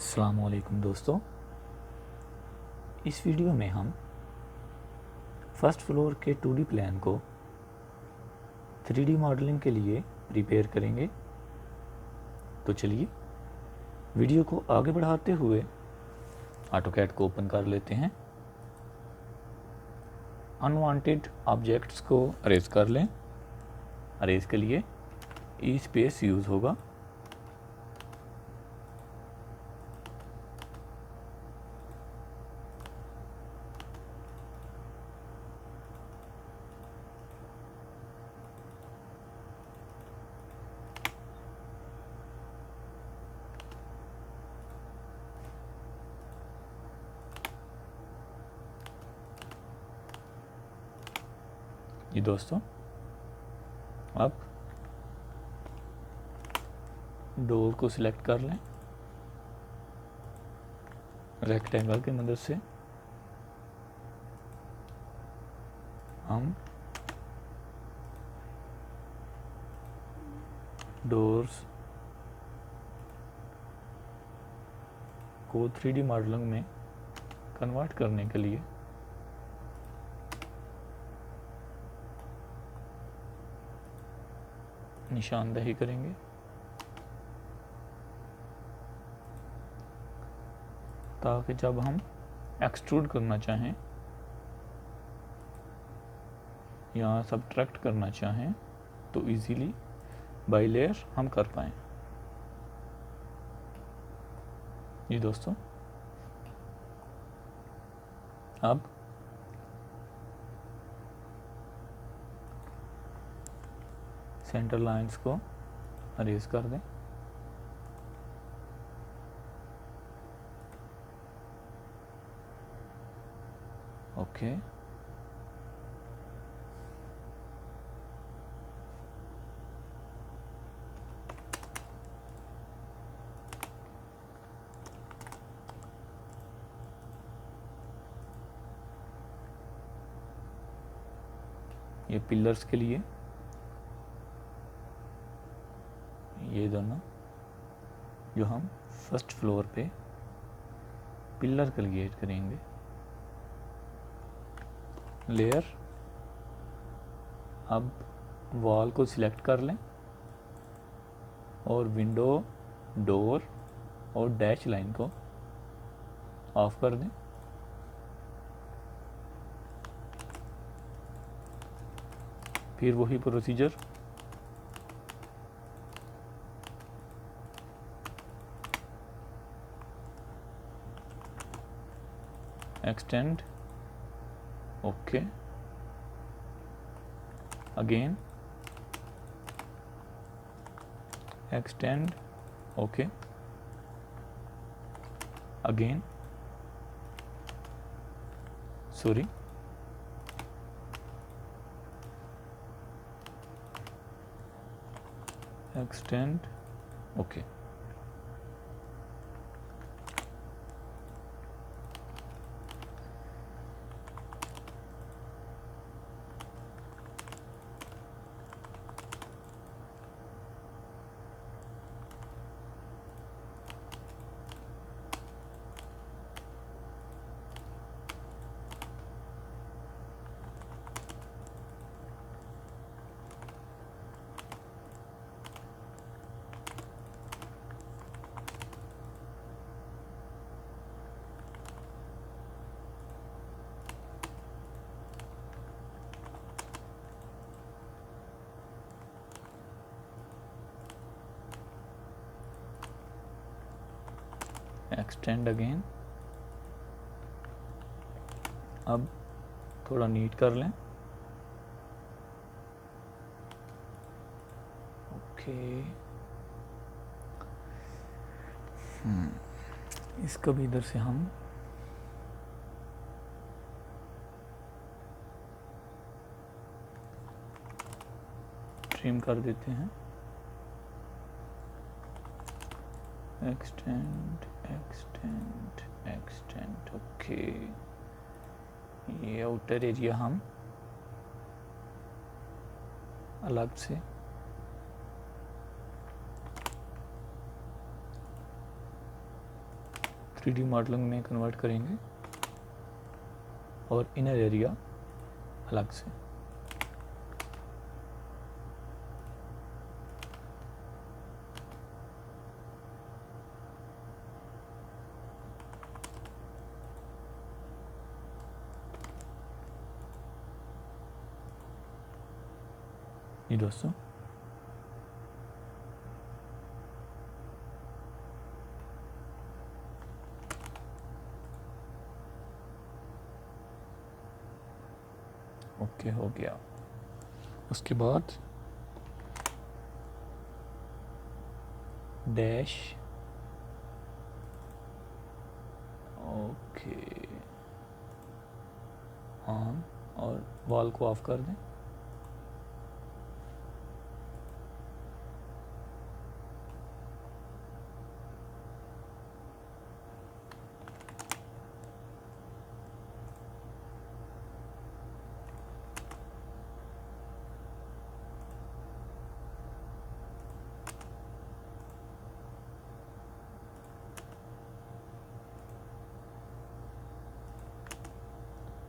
अस्सलामुअलैकुम दोस्तों, इस वीडियो में हम फर्स्ट फ्लोर के 2D प्लान को 3D मॉडलिंग के लिए प्रिपेयर करेंगे। तो चलिए वीडियो को आगे बढ़ाते हुए ऑटोकैड को ओपन कर लेते हैं। अनवांटेड ऑब्जेक्ट्स को अरेज कर लें। अरेज के लिए ई स्पेस यूज़ होगा। जी दोस्तों, अब डोर को सिलेक्ट कर लें। रेक्टेंगल की मदद से हम डोर्स को 3D मॉडलिंग में कन्वर्ट करने के लिए निशानदेही करेंगे। ताकि जब हम एक्सट्रूड करना चाहें या सब्ट्रैक्ट करना चाहें तो इजीली बाई लेयर हम कर पाएँ। जी दोस्तों, अब सेंटर लाइंस को अरेज कर दें। ओके, ये पिलर्स के लिए ये दोनों जो हम फर्स्ट फ्लोर पे पिलर क्रिएट करेंगे। लेयर, अब वॉल को सिलेक्ट कर लें और विंडो, डोर और डैश लाइन को ऑफ कर दें। फिर वही procedure extend, okay, again extend, okay, again, sorry, extend, okay. Extend again. अब थोड़ा नीट कर लें। ओके, इसको भी इधर से हम ट्रिम कर देते हैं। Extend, extend, extend, okay. ये आउटर एरिया हम अलग से 3D मॉडलिंग में कन्वर्ट करेंगे और इनर एरिया अलग से। ये दोस्तों ओके हो गया। उसके बाद डैश ओके ऑन और वॉल को ऑफ कर दें।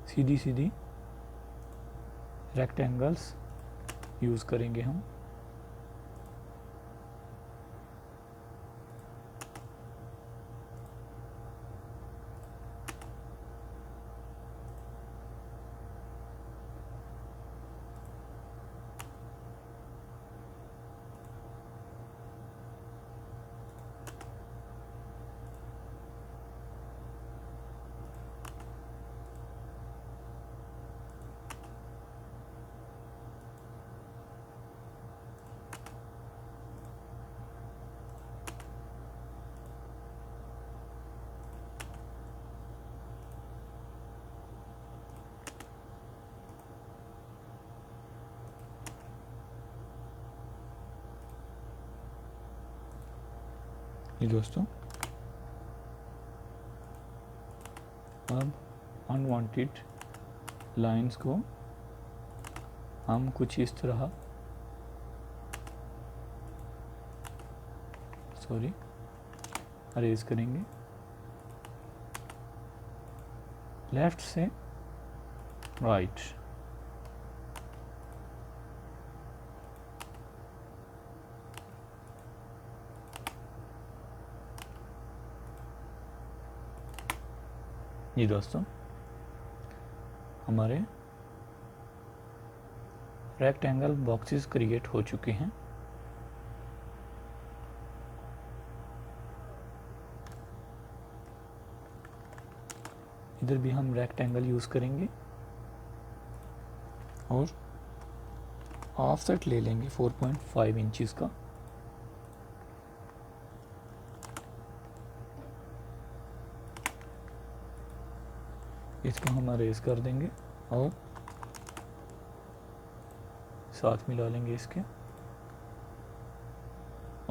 सीधी सीधी रेक्टेंगल्स यूज़ करेंगे हम। ये दोस्तों अब अनवांटेड लाइंस को हम कुछ इस तरह अरेज करेंगे लेफ्ट से राइट। ये दोस्तों हमारे रेक्टेंगल बॉक्सेस क्रिएट हो चुके हैं। इधर भी हम रेक्टेंगल यूज़ करेंगे और ऑफसेट ले लेंगे 4.5 इंचेस का। इसको हम अरेज कर देंगे और साथ मिला लेंगे इसके।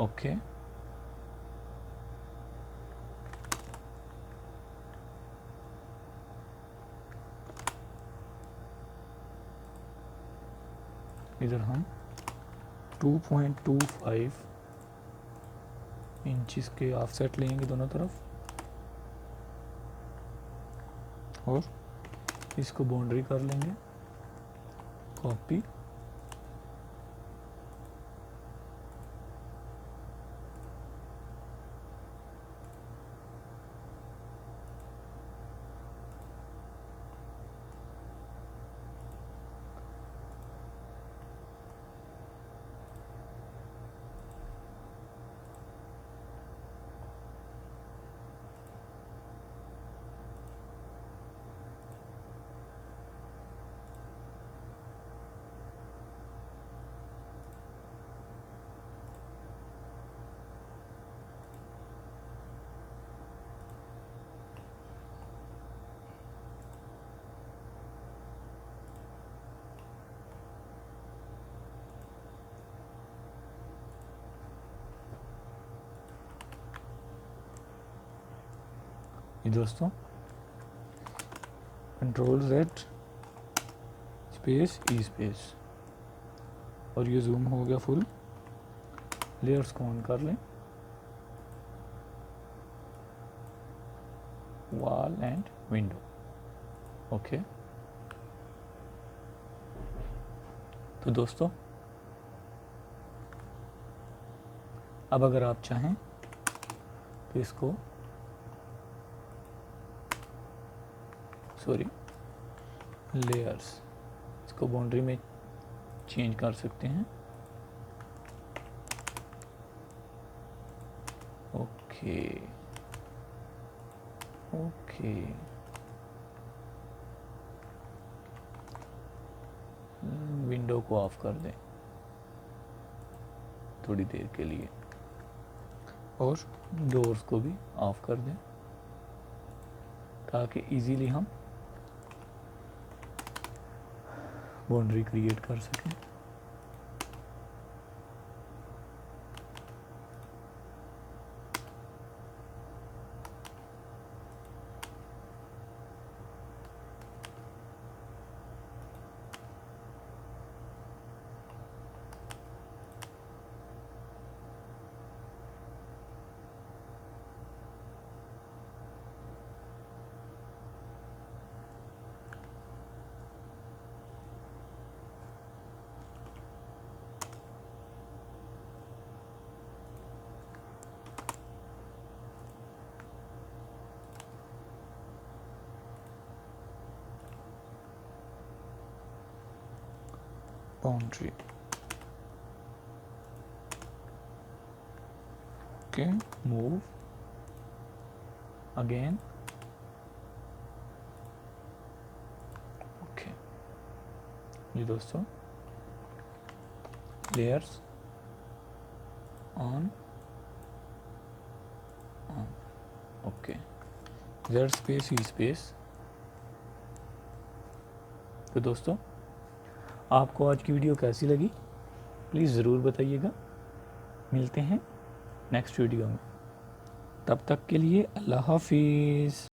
ओके इधर हम 2.25 इंचेस के ऑफसेट लेंगे दोनों तरफ और इसको बाउंड्री कर लेंगे कॉपी। ये दोस्तों Ctrl+Z स्पेस ई स्पेस और ये जूम हो गया फुल। लेयर्स को ऑन कर लें। wall and window. ओके तो दोस्तों अब अगर आप चाहें तो इसको लेयर्स इसको बाउंड्री में चेंज कर सकते हैं। ओके ओके विंडो को ऑफ कर दें थोड़ी देर के लिए और डोर्स को भी ऑफ कर दें ताकि इजीली हम बाउंड्री क्रिएट कर सकें। boundary okay move again okay जी दोस्तों layers on okay Z space E space. तो दोस्तों आपको आज की वीडियो कैसी लगी प्लीज़ ज़रूर बताइएगा। मिलते हैं नेक्स्ट वीडियो में, तब तक के लिए अल्लाह हाफिज़।